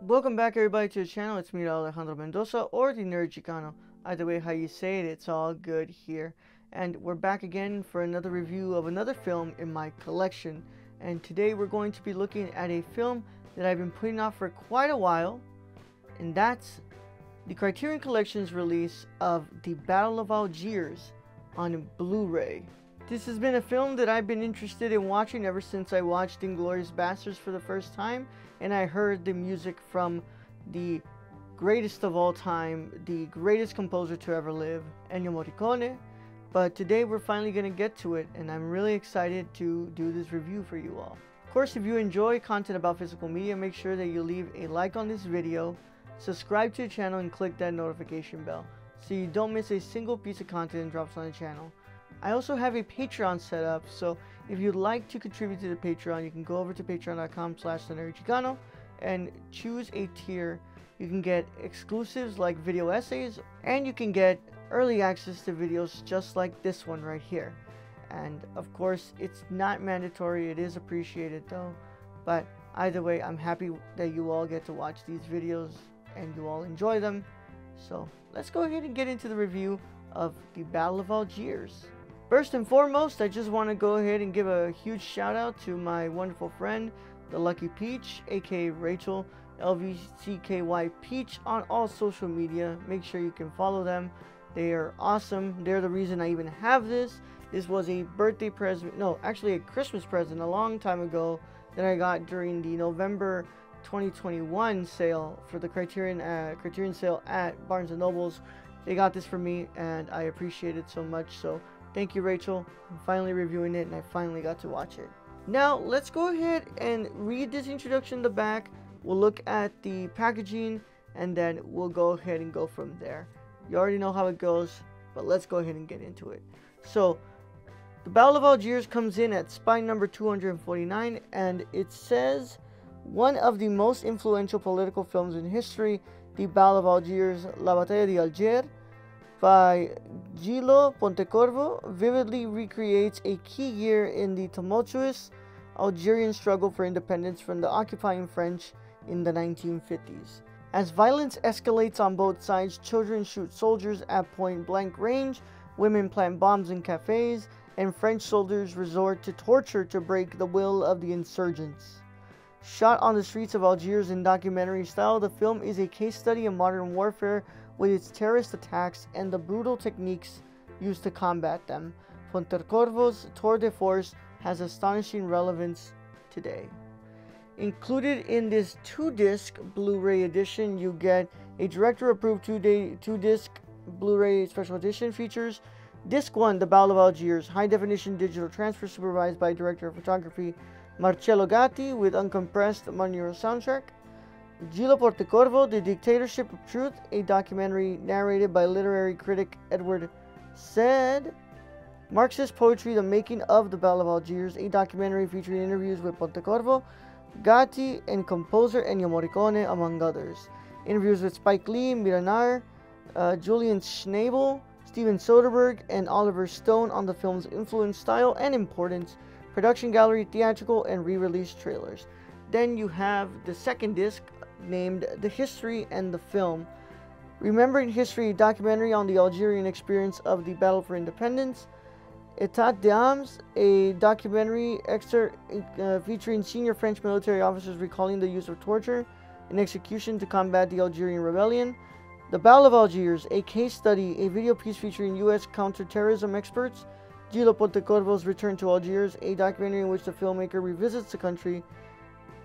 Welcome back everybody to the channel. It's me, Alejandro Mendoza, or the Nerd Chicano. Either way how you say it, it's all good here. And we're back again for another review of another film in my collection. And today we're going to be looking at a film that I've been putting off for quite a while. And that's the Criterion Collection's release of the Battle of Algiers on Blu-ray. This has been a film that I've been interested in watching ever since I watched Inglourious Basterds for the first time, and I heard the music from the greatest of all time, the greatest composer to ever live, Ennio Morricone. But today we're finally going to get to it, and I'm really excited to do this review for you all. Of course, if you enjoy content about physical media, make sure that you leave a like on this video, subscribe to the channel, and click that notification bell so you don't miss a single piece of content that drops on the channel. I also have a Patreon set up, so if you'd like to contribute to the Patreon, you can go over to patreon.com/thenerdchicano and choose a tier. You can get exclusives like video essays, and you can get early access to videos just like this one right here. And of course, it's not mandatory, it is appreciated though. But either way, I'm happy that you all get to watch these videos and you all enjoy them. So let's go ahead and get into the review of the Battle of Algiers. First and foremost, I just want to go ahead and give a huge shout out to my wonderful friend, the Lucky Peach, aka Rachel, LVCKY Peach, on all social media. Make sure you can follow them. They are awesome. They're the reason I even have this. This was a birthday present, no, actually a Christmas present a long time ago that I got during the November 2021 sale for the Criterion sale at Barnes & Noble's. They got this for me and I appreciate it so much. So thank you, Rachel. I'm finally reviewing it and I finally got to watch it. Now, let's go ahead and read this introduction in the back. We'll look at the packaging and then we'll go ahead and go from there. You already know how it goes, but let's go ahead and get into it. So, the Battle of Algiers comes in at spine number 249 and it says, one of the most influential political films in history, the Battle of Algiers, La Batalla de Algiers, by Gillo Pontecorvo, vividly recreates a key year in the tumultuous Algerian struggle for independence from the occupying French in the 1950s. As violence escalates on both sides, children shoot soldiers at point-blank range, women plant bombs in cafes, and French soldiers resort to torture to break the will of the insurgents. Shot on the streets of Algiers in documentary style, the film is a case study in modern warfare with its terrorist attacks and the brutal techniques used to combat them. Pontecorvo's tour de force has astonishing relevance today. Included in this 2-disc Blu-ray edition, you get a director-approved 2-disc Blu-ray special edition features Disc 1, The Battle of Algiers, high-definition digital transfer supervised by director of photography Marcello Gatti with uncompressed monaural soundtrack. Gillo Pontecorvo, The Dictatorship of Truth, a documentary narrated by literary critic Edward Said. Marxist Poetry, The Making of the Battle of Algiers, a documentary featuring interviews with Pontecorvo, Gatti, and composer Ennio Morricone, among others. Interviews with Spike Lee, Miranar, Julian Schnabel, Steven Soderbergh, and Oliver Stone on the film's influence, style, and importance. Production gallery, theatrical, and re-release trailers. Then you have the second disc named The History and the Film. Remembering History, a documentary on the Algerian experience of the battle for independence. État d'Âmes, a documentary excerpt featuring senior French military officers recalling the use of torture and execution to combat the Algerian rebellion. The Battle of Algiers, a case study, a video piece featuring U.S. counterterrorism experts. Gillo Pontecorvo's Return to Algiers, a documentary in which the filmmaker revisits the country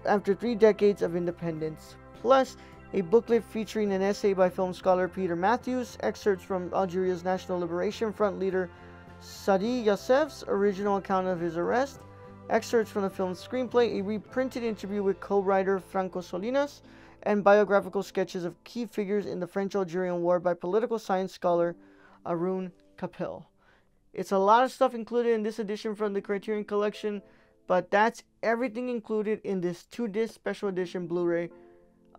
after 3 decades of independence. Plus, a booklet featuring an essay by film scholar Peter Matthews, excerpts from Algeria's National Liberation Front leader Sadi Youssef's original account of his arrest, excerpts from the film's screenplay, a reprinted interview with co-writer Franco Solinas, and biographical sketches of key figures in the French-Algerian War by political science scholar Arun Kapil. It's a lot of stuff included in this edition from the Criterion Collection, but that's everything included in this 2-disc special edition Blu-ray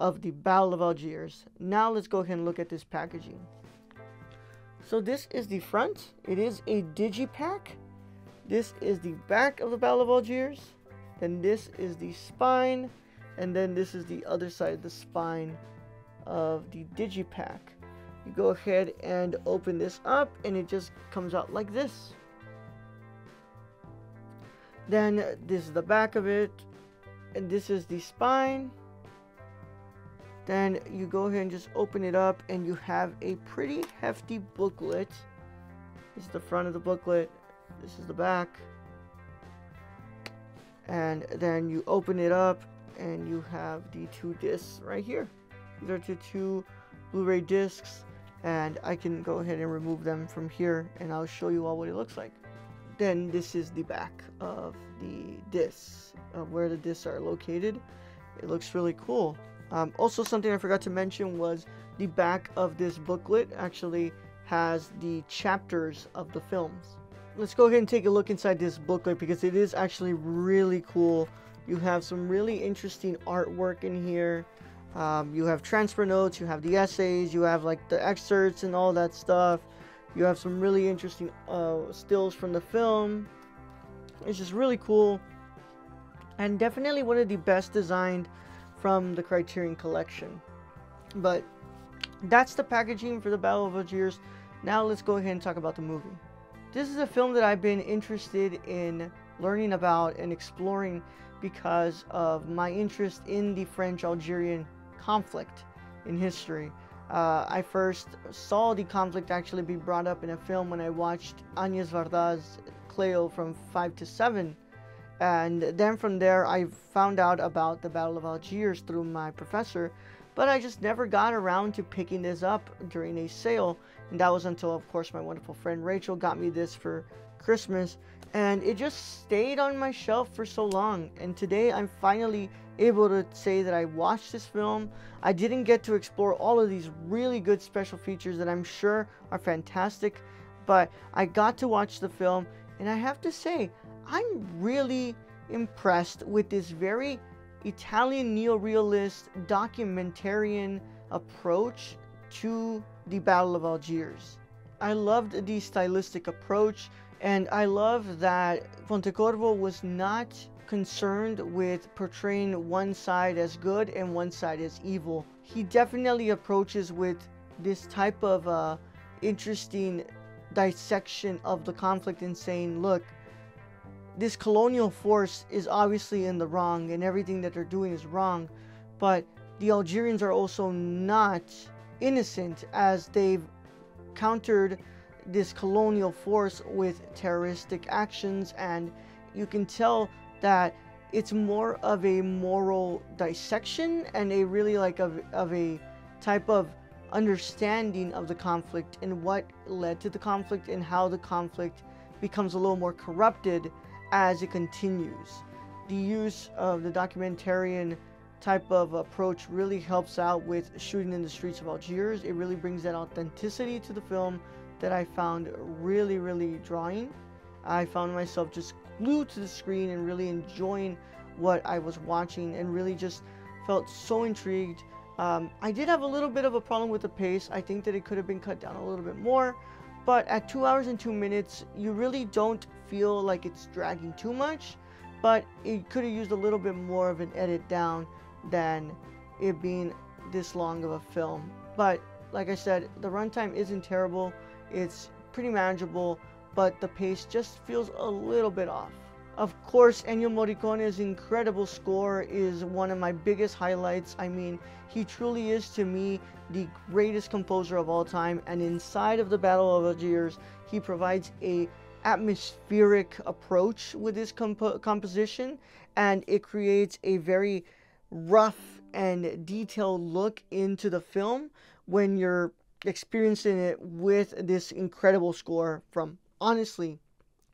of the Battle of Algiers. Now let's go ahead and look at this packaging. So this is the front. It is a digipack. This is the back of the Battle of Algiers. Then this is the spine. And then this is the other side of the spine of the digipack. You go ahead and open this up and it just comes out like this. Then this is the back of it, and this is the spine. Then you go ahead and just open it up and you have a pretty hefty booklet. This is the front of the booklet, this is the back. And then you open it up and you have the 2 discs right here. These are the 2 Blu-ray discs, and I can go ahead and remove them from here and I'll show you all what it looks like. Then this is the back of the discs, where the discs are located. It looks really cool. Also, something I forgot to mention was the back of this booklet actually has the chapters of the films. Let's go ahead and take a look inside this booklet because it is actually really cool. You have some really interesting artwork in here. You have transfer notes, you have the essays, you have like the excerpts and all that stuff. You have some really interesting stills from the film. It's just really cool, and definitely one of the best designed from the Criterion collection. But that's the packaging for the Battle of Algiers. Now let's go ahead and talk about the movie. This is a film that I've been interested in learning about and exploring because of my interest in the French-Algerian conflict in history. I first saw the conflict actually be brought up in a film when I watched Agnès Varda's Cleo from 5 to 7. And then from there I found out about the Battle of Algiers through my professor, but I just never got around to picking this up during a sale. And that was until, of course, my wonderful friend Rachel got me this for Christmas, and it just stayed on my shelf for so long. And today I'm finally able to say that I watched this film. I didn't get to explore all of these really good special features that I'm sure are fantastic, but I got to watch the film, and I have to say I'm really impressed with this very Italian neorealist documentarian approach to the Battle of Algiers. I loved the stylistic approach, and I love that Pontecorvo was not concerned with portraying one side as good and one side as evil. He definitely approaches with this type of interesting dissection of the conflict and saying, look, this colonial force is obviously in the wrong and everything that they're doing is wrong, but the Algerians are also not innocent, as they've countered this colonial force with terroristic actions. And you can tell that it's more of a moral dissection and a really like of a type of understanding of the conflict and what led to the conflict and how the conflict becomes a little more corrupted as it continues. The use of the documentarian type of approach really helps out with shooting in the streets of Algiers. It really brings that authenticity to the film that I found really, really drawing. I found myself just glued to the screen and really enjoying what I was watching, and really just felt so intrigued. I did have a little bit of a problem with the pace. I think that it could have been cut down a little bit more, but at 2 hours and 2 minutes, you really don't feel like it's dragging too much, but it could have used a little bit more of an edit down than it being this long of a film. But like I said, the runtime isn't terrible. It's pretty manageable, but the pace just feels a little bit off. Of course, Ennio Morricone's incredible score is one of my biggest highlights. I mean, he truly is, to me, the greatest composer of all time, and inside of the Battle of Algiers, he provides a atmospheric approach with his composition, and it creates a very rough and detailed look into the film when you're experiencing it with this incredible score from, honestly,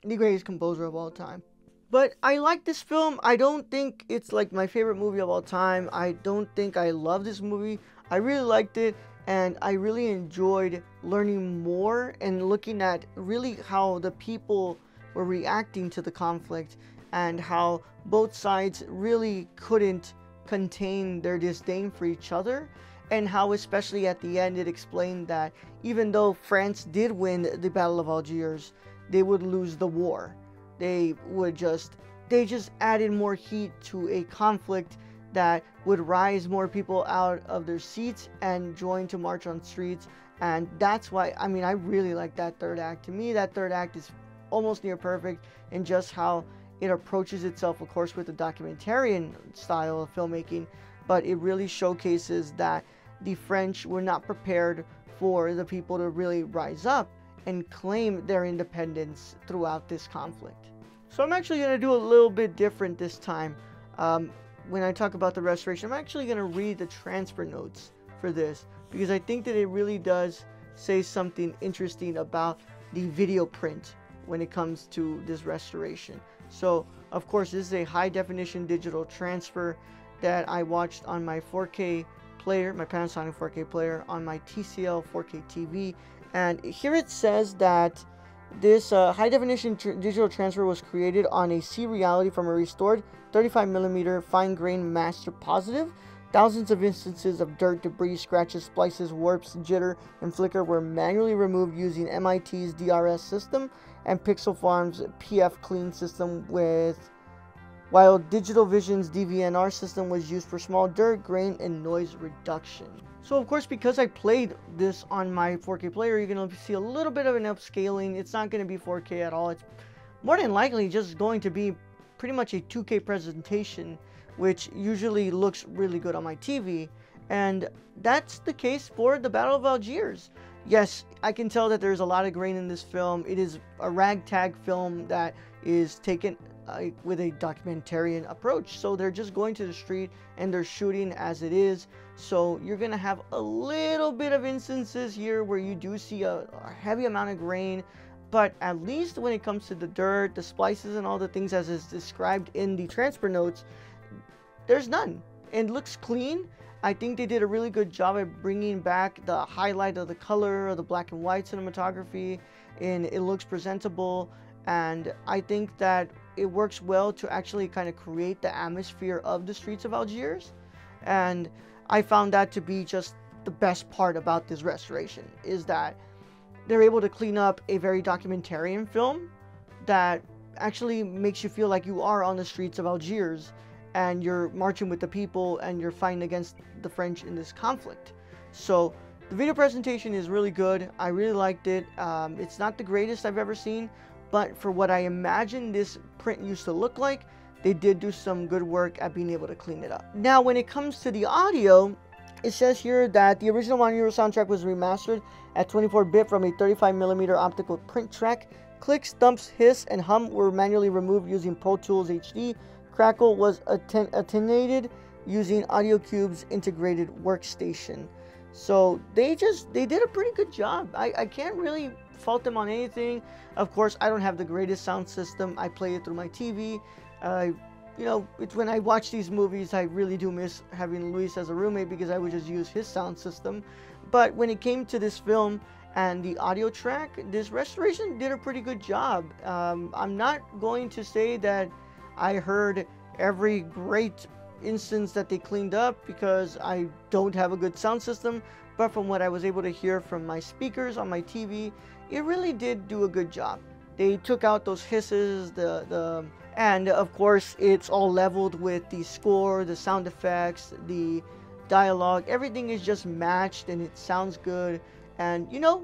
the greatest composer of all time. But I like this film. I don't think it's like my favorite movie of all time. I don't think I love this movie. I really liked it, and I really enjoyed learning more and looking at really how the people were reacting to the conflict and how both sides really couldn't contain their disdain for each other, and how especially at the end it explained that even though France did win the Battle of Algiers, they would lose the war. They just added more heat to a conflict that would rise more people out of their seats and join to march on streets. And that's why, I mean, I really like that third act. To me, that third act is almost near perfect in just how it approaches itself, of course, with the documentarian style of filmmaking, but it really showcases that the French were not prepared for the people to really rise up and claim their independence throughout this conflict. So I'm actually going to do a little bit different this time. When I talk about the restoration, I'm actually going to read the transfer notes for this, because I think that it really does say something interesting about the video print when it comes to this restoration. So, of course, this is a high definition digital transfer that I watched on my 4K player, my Panasonic 4K player, on my TCL 4K TV. And here it says that this high definition digital transfer was created on a C reality from a restored 35mm fine grain master positive. Thousands of instances of dirt, debris, scratches, splices, warps, jitter, and flicker were manually removed using MIT's DRS system and Pixel Farm's PF Clean system, while Digital Vision's DVNR system was used for small dirt, grain, and noise reduction. So of course, because I played this on my 4K player, you're going to see a little bit of an upscaling. It's not going to be 4K at all. It's more than likely just going to be pretty much a 2K presentation, which usually looks really good on my TV. And that's the case for the Battle of Algiers. Yes, I can tell that there's a lot of grain in this film. It is a ragtag film that is taken with a documentarian approach. So they're just going to the street and they're shooting as it is. So you're going to have a little bit of instances here where you do see a heavy amount of grain. But at least when it comes to the dirt, the splices, and all the things as is described in the transfer notes, there's none. It looks clean. I think they did a really good job at bringing back the highlight of the color of the black and white cinematography, and it looks presentable. And I think that it works well to actually kind of create the atmosphere of the streets of Algiers. And I found that to be just the best part about this restoration, is that they're able to clean up a very documentarian film that actually makes you feel like you are on the streets of Algiers and you're marching with the people and you're fighting against the French in this conflict. So the video presentation is really good. I really liked it. It's not the greatest I've ever seen, but for what I imagine this print used to look like, they did do some good work at being able to clean it up. Now, when it comes to the audio, it says here that the original monaural soundtrack was remastered at 24-bit from a 35mm optical print track. Clicks, thumps, hiss, and hum were manually removed using Pro Tools HD. Crackle was attenuated using Audio Cube's integrated workstation. So they did a pretty good job. I can't really fault them on anything. Of course, I don't have the greatest sound system. I play it through my TV. You know, it's when I watch these movies, I really do miss having Luis as a roommate because I would just use his sound system. But when it came to this film and the audio track, this restoration did a pretty good job. I'm not going to say that I heard every great instance that they cleaned up because I don't have a good sound system, but from what I was able to hear from my speakers on my TV, it really did do a good job. They took out those hisses, and of course it's all leveled with the score, the sound effects, the dialogue. Everything is just matched and it sounds good. And you know,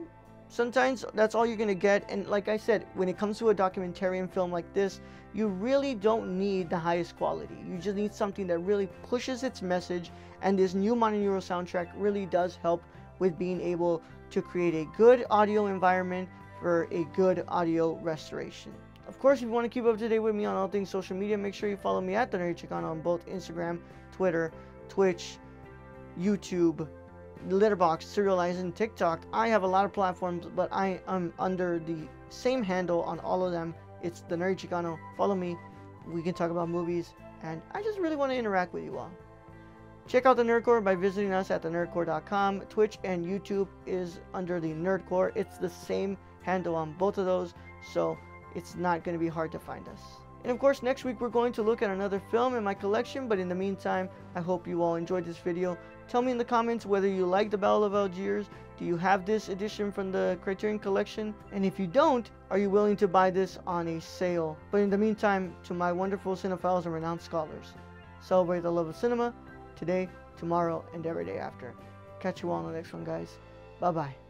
sometimes that's all you're gonna get. And like I said, when it comes to a documentarian film like this, you really don't need the highest quality. You just need something that really pushes its message, and this new monaural soundtrack really does help with being able to create a good audio environment for a good audio restoration. Of course, if you want to keep up to date with me on all things social media, make sure you follow me at The Nerdy Chicano on both Instagram, Twitter, Twitch, YouTube, Letterboxd, Serialized, and TikTok. I have a lot of platforms, but I am under the same handle on all of them. It's The Nerdy Chicano. Follow me. We can talk about movies, and I just really want to interact with you all. Check out the Nerdcore by visiting us at thenerdcore.com. Twitch and YouTube is under the Nerdcore. It's the same handle on both of those, so it's not going to be hard to find us. And of course, next week we're going to look at another film in my collection, but in the meantime, I hope you all enjoyed this video. Tell me in the comments whether you like the Battle of Algiers. Do you have this edition from the Criterion collection? And if you don't, are you willing to buy this on a sale? But in the meantime, to my wonderful cinephiles and renowned scholars, Celebrate the love of cinema today, tomorrow, and every day after. Catch you all on the next one, guys. Bye-bye.